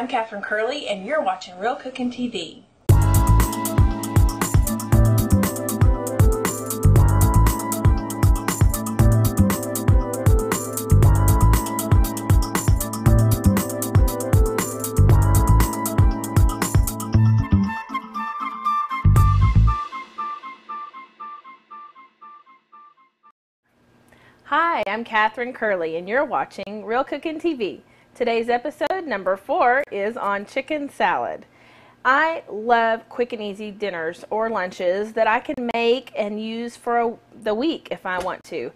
I'm Catherine Curley, and you're watching RealcookN TV. Hi, I'm Catherine Curley, and you're watching RealcookN TV. Today's episode, number 4, is on chicken salad. I love quick and easy dinners or lunches that I can make and use for the week if I want to.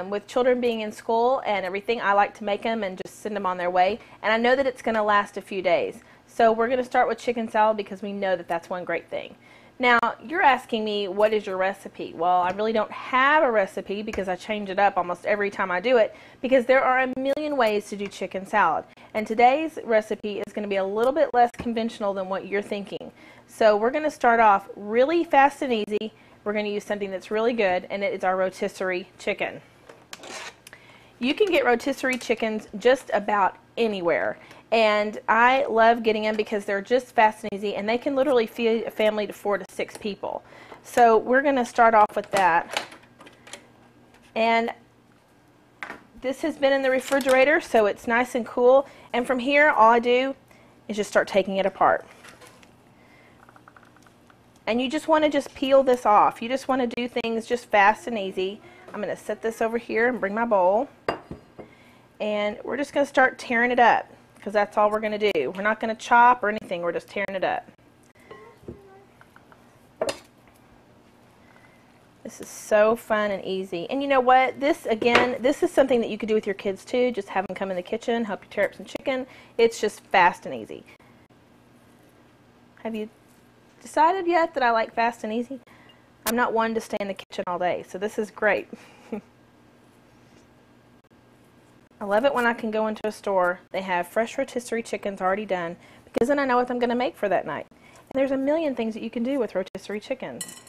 With children being in school and everything, I like to make them and just send them on their way. And I know that it's going to last a few days. So we're going to start with chicken salad because we know that that's one great thing. Now, you're asking me, what is your recipe? Well, I really don't have a recipe because I change it up almost every time I do it, because there are a million ways to do chicken salad. And today's recipe is going to be a little bit less conventional than what you're thinking. So we're going to start off really fast and easy. We're going to use something that's really good, and it is our rotisserie chicken. You can get rotisserie chickens just about anywhere. And I love getting them because they're just fast and easy, and they can literally feed a family to 4 to 6 people. So we're going to start off with that. And this has been in the refrigerator, so it's nice and cool. And from here, all I do is just start taking it apart. And you just want to just peel this off. You just want to do things just fast and easy. I'm going to set this over here and bring my bowl. And we're just going to start tearing it up, because that's all we're going to do. We're not going to chop or anything. We're just tearing it up. This is so fun and easy. And you know what? This, again, this is something that you could do with your kids too. Just have them come in the kitchen, help you tear up some chicken. It's just fast and easy. Have you decided yet that I like fast and easy? I'm not one to stay in the kitchen all day, so this is great. I love it when I can go into a store, they have fresh rotisserie chickens already done, because then I know what I'm going to make for that night. And there's a million things that you can do with rotisserie chickens.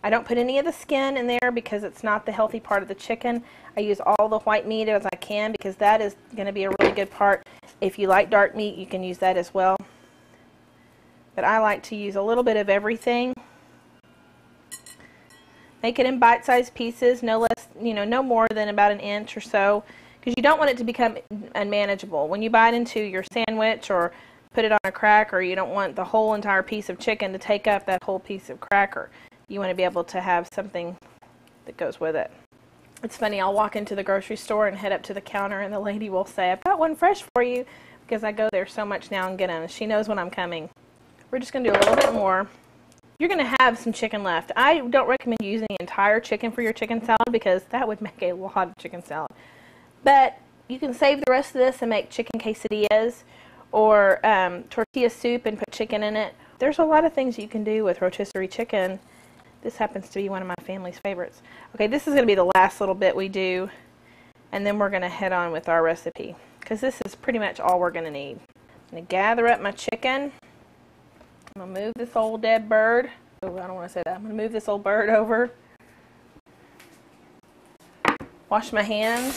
I don't put any of the skin in there because it's not the healthy part of the chicken. I use all the white meat as I can because that is going to be a really good part. If you like dark meat, you can use that as well. But I like to use a little bit of everything. Make it in bite-sized pieces, no less, no more than about an inch or so, because you don't want it to become unmanageable. When you bite into your sandwich or put it on a cracker, you don't want the whole entire piece of chicken to take up that whole piece of cracker. You want to be able to have something that goes with it. It's funny, I'll walk into the grocery store and head up to the counter, and the lady will say, "I've got one fresh for you," because I go there so much now and get them. She knows when I'm coming. We're just going to do a little bit more. You're going to have some chicken left. I don't recommend using the entire chicken for your chicken salad because that would make a lot of chicken salad. But you can save the rest of this and make chicken quesadillas or tortilla soup and put chicken in it. There's a lot of things you can do with rotisserie chicken. This happens to be one of my family's favorites. Okay, this is going to be the last little bit we do, and then we're going to head on with our recipe because this is pretty much all we're going to need. I'm going to gather up my chicken. I'm going to move this old dead bird. Oh, I don't want to say that. I'm going to move this old bird over. Wash my hands.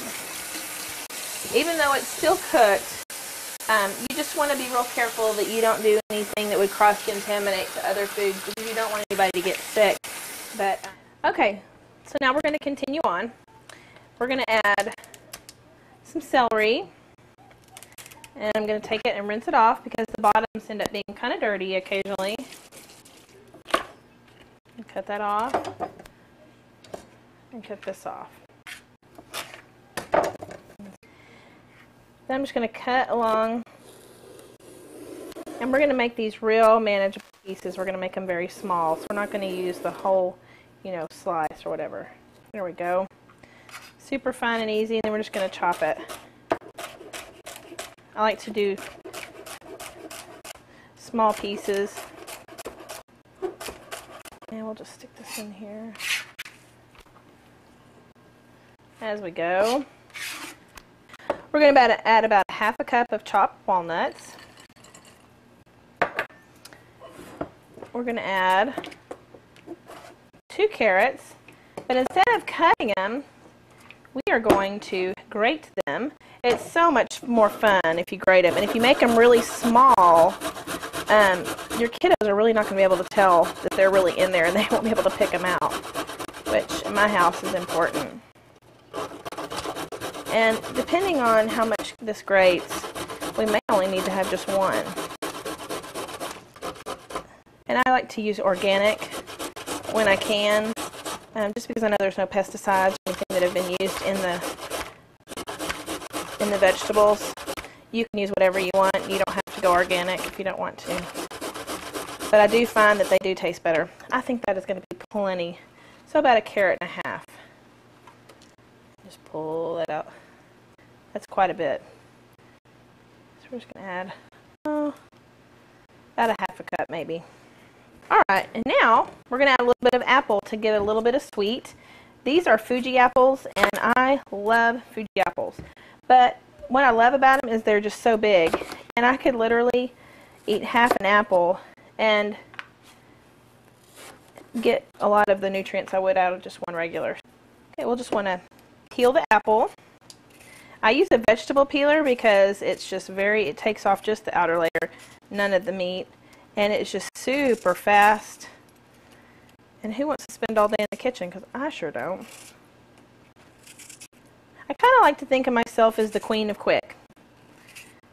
Even though it's still cooked, you just want to be real careful that you don't do anything that would cross-contaminate to other foods because you don't want anybody to get sick. But okay, so now we're going to continue on. We're going to add some celery. And I'm going to take it and rinse it off because the bottoms end up being kind of dirty occasionally. And cut that off. And cut this off. Then I'm just going to cut along. And we're going to make these real manageable pieces. We're going to make them very small. So we're not going to use the whole, slice or whatever. There we go. Super fine and easy. And then we're just going to chop it. I like to do small pieces. And we'll just stick this in here as we go. We're going to add about half a cup of chopped walnuts. We're going to add 2 carrots, but instead of cutting them, we are going to grate them. It's so much more fun if you grate them. And if you make them really small, your kiddos are really not going to be able to tell that they're really in there, and they won't be able to pick them out, which in my house is important. And depending on how much this grates, we may only need to have just one. And I like to use organic when I can, just because I know there's no pesticides or anything that have been used in the vegetables. You can use whatever you want. You don't have to go organic if you don't want to. But I do find that they do taste better. I think that is going to be plenty. So about a carrot and a half. Just pull that out. That's quite a bit. So we're just going to add about a half a cup maybe. Alright, and now we're going to add a little bit of apple to give it a little bit of sweet. These are Fuji apples, and I love Fuji apples. But what I love about them is they're just so big. And I could literally eat half an apple and get a lot of the nutrients I would out of just one regular. Okay, we'll just want to peel the apple. I use a vegetable peeler because it's just it takes off just the outer layer, none of the meat. And it's just super fast. And who wants to spend all day in the kitchen? Because I sure don't. I kind of like to think of myself as the queen of quick.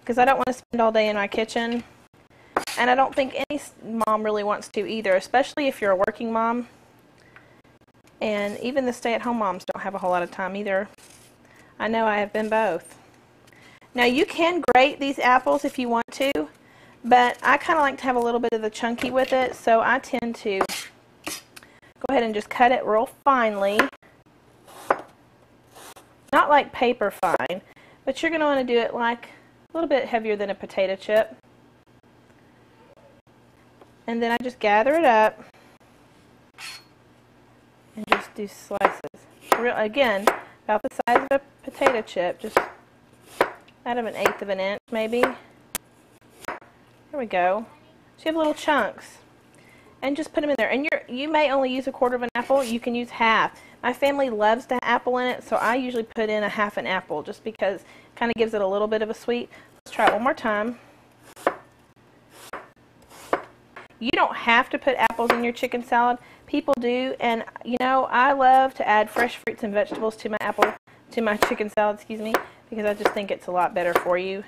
Because I don't want to spend all day in my kitchen. And I don't think any mom really wants to either, especially if you're a working mom. And even the stay-at-home moms don't have a whole lot of time either. I know I have been both. Now you can grate these apples if you want to. But I kind of like to have a little bit of the chunky with it, so I tend to go ahead and just cut it real finely. Not like paper fine, but you're going to want to do it like a little bit heavier than a potato chip. And then I just gather it up and just do slices. Again, about the size of a potato chip, just out of 1/8 of an inch maybe. There we go. So you have little chunks. And just put them in there. And you may only use 1/4 of an apple. You can use half. My family loves the apple in it, so I usually put in a half an apple just because it kind of gives it a little bit of a sweet. Let's try it one more time. You don't have to put apples in your chicken salad. People do, and you know, I love to add fresh fruits and vegetables to my chicken salad, excuse me, because I just think it's a lot better for you.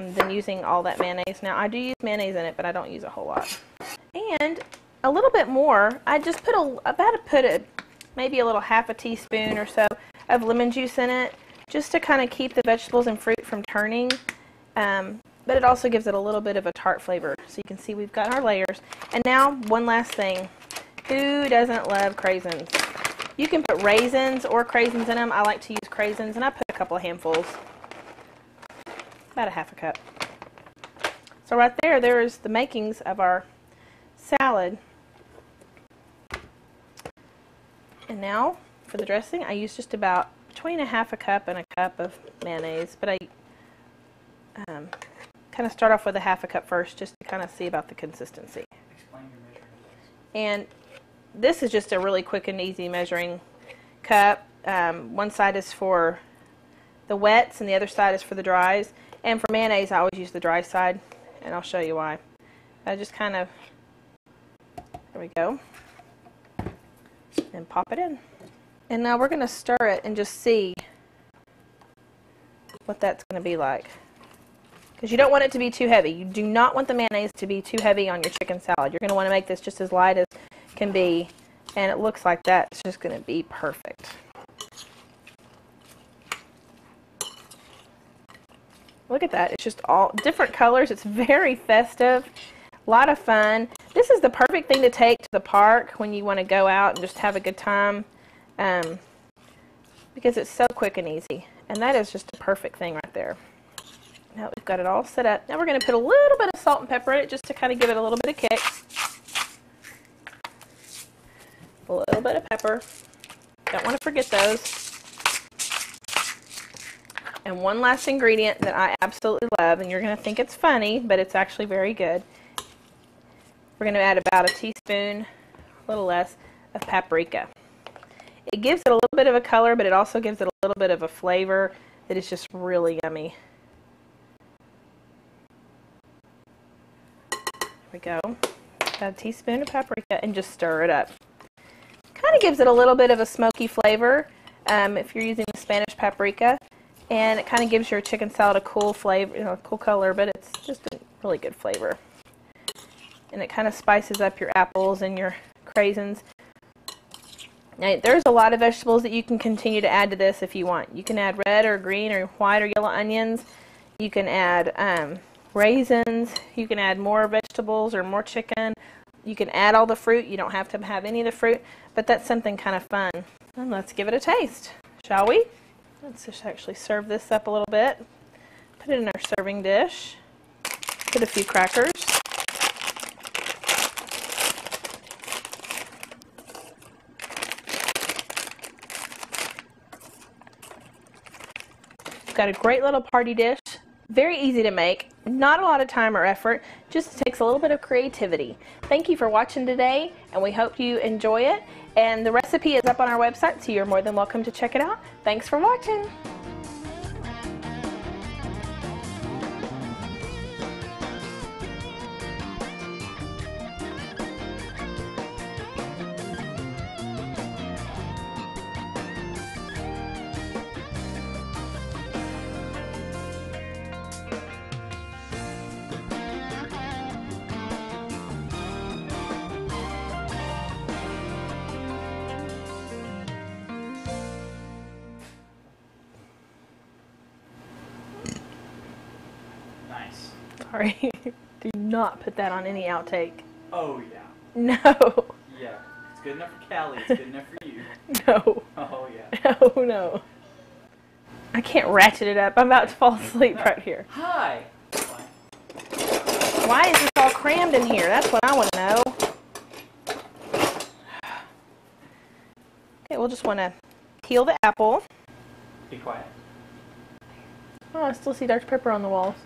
Than using all that mayonnaise. Now I do use mayonnaise in it, but I don't use a whole lot. And a little bit more, I just put maybe a little half a teaspoon or so of lemon juice in it, just to kind of keep the vegetables and fruit from turning. But it also gives it a little bit of a tart flavor. So you can see we've got our layers. And now one last thing. Who doesn't love craisins? You can put raisins or craisins in them. I like to use craisins, and I put a couple of handfuls. About a half a cup. So right there is the makings of our salad. And now for the dressing, I use just about between a half a cup and a cup of mayonnaise, but I kind of start off with a half a cup first just to kind of see about the consistency. Explain your measurement. And this is just a really quick and easy measuring cup. One side is for the wets and the other side is for the dries. And for mayonnaise, I always use the dry side, and I'll show you why. I just kind of, there we go, and pop it in. And now we're going to stir it and just see what that's going to be like. Because you don't want it to be too heavy. You do not want the mayonnaise to be too heavy on your chicken salad. You're going to want to make this just as light as can be, and it looks like that. It's just going to be perfect. Look at that. It's just all different colors. It's very festive. A lot of fun. This is the perfect thing to take to the park when you want to go out and just have a good time, because it's so quick and easy. And that is just a perfect thing right there. Now we've got it all set up. Now we're going to put a little bit of salt and pepper in it just to kind of give it a little bit of kick. A little bit of pepper. Don't want to forget those. And one last ingredient that I absolutely love, and you're going to think it's funny, but it's actually very good. We're going to add about a teaspoon, a little less, of paprika. It gives it a little bit of a color, but it also gives it a little bit of a flavor that is just really yummy. There we go. Add a teaspoon of paprika and just stir it up. Kind of gives it a little bit of a smoky flavor if you're using the Spanish paprika, and it kind of gives your chicken salad a cool flavor, a cool color, but it's just a really good flavor. And it kind of spices up your apples and your craisins. Now, there's a lot of vegetables that you can continue to add to this if you want. You can add red or green or white or yellow onions. You can add raisins. You can add more vegetables or more chicken. You can add all the fruit. You don't have to have any of the fruit, but that's something kind of fun. And let's give it a taste, shall we? Let's just actually serve this up a little bit. Put it in our serving dish. Put a few crackers. Got a great little party dish. Very easy to make, not a lot of time or effort, just takes a little bit of creativity. Thank you for watching today, and we hope you enjoy it. And the recipe is up on our website, so you're more than welcome to check it out. Thanks for watching. Nice. Sorry, do not put that on any outtake. Oh, yeah. No. Yeah. It's good enough for Callie. It's good enough for you. No. Oh, yeah. No, no. I can't ratchet it up. I'm about to fall asleep right here. Hi. Why is this all crammed in here? That's what I want to know. Okay, we'll just want to peel the apple. Be quiet. Oh, I still see Dr. Pepper on the walls.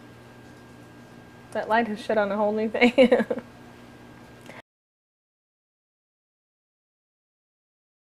That light has shut on a whole new thing.